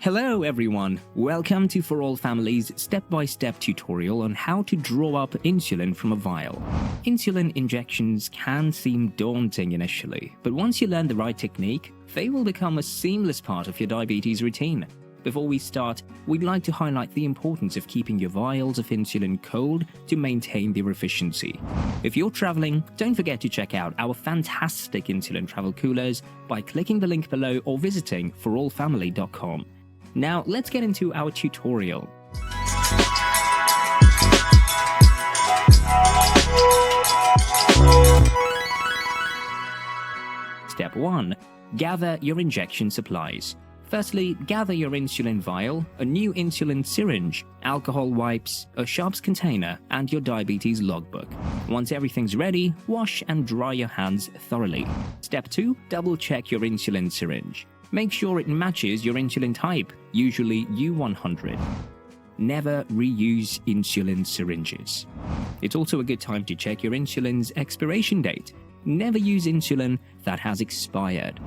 Hello everyone, welcome to For All Families step-by-step tutorial on how to draw up insulin from a vial. Insulin injections can seem daunting initially, but once you learn the right technique, they will become a seamless part of your diabetes routine. Before we start, we'd like to highlight the importance of keeping your vials of insulin cold to maintain their efficiency. If you're traveling, don't forget to check out our fantastic insulin travel coolers by clicking the link below or visiting forallfamily.com. Now let's get into our tutorial. Step 1. Gather your injection supplies. Firstly, gather your insulin vial, a new insulin syringe, alcohol wipes, a sharps container, and your diabetes logbook. Once everything's ready, wash and dry your hands thoroughly. Step 2. Double check your insulin syringe. Make sure it matches your insulin type, usually U100. Never reuse insulin syringes. It's also a good time to check your insulin's expiration date. Never use insulin that has expired.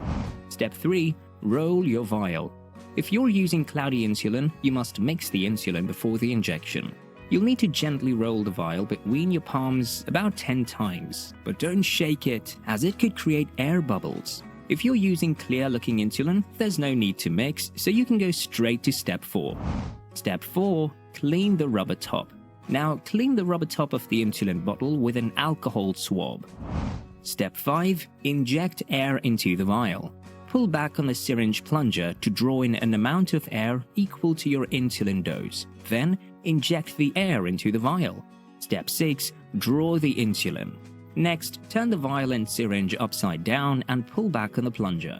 Step 3. Roll your vial. If you're using cloudy insulin, you must mix the insulin before the injection. You'll need to gently roll the vial between your palms about 10 times, but don't shake it as it could create air bubbles. If you're using clear-looking insulin, there's no need to mix, so you can go straight to Step 4. Step 4. Clean the rubber top. Now, clean the rubber top of the insulin bottle with an alcohol swab. Step 5. Inject air into the vial. Pull back on the syringe plunger to draw in an amount of air equal to your insulin dose. Then, inject the air into the vial. Step 6. Draw the insulin. Next, turn the vial and syringe upside down and pull back on the plunger.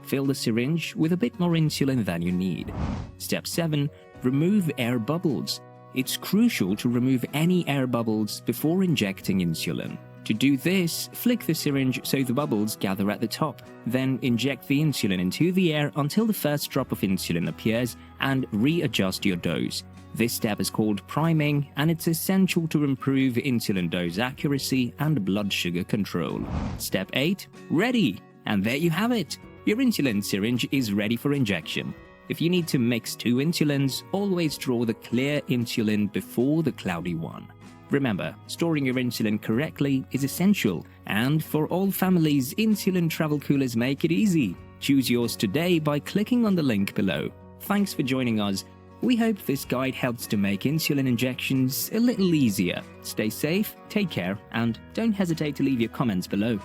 Fill the syringe with a bit more insulin than you need. Step 7. Remove air bubbles. It's crucial to remove any air bubbles before injecting insulin. To do this, flick the syringe so the bubbles gather at the top. Then inject the insulin into the air until the first drop of insulin appears and readjust your dose. This step is called priming, and it's essential to improve insulin dose accuracy and blood sugar control. Step 8. Ready! And there you have it! Your insulin syringe is ready for injection. If you need to mix two insulins, always draw the clear insulin before the cloudy one. Remember, storing your insulin correctly is essential, and For All Families, insulin travel coolers make it easy. Choose yours today by clicking on the link below. Thanks for joining us. We hope this guide helps to make insulin injections a little easier. Stay safe, take care, and don't hesitate to leave your comments below.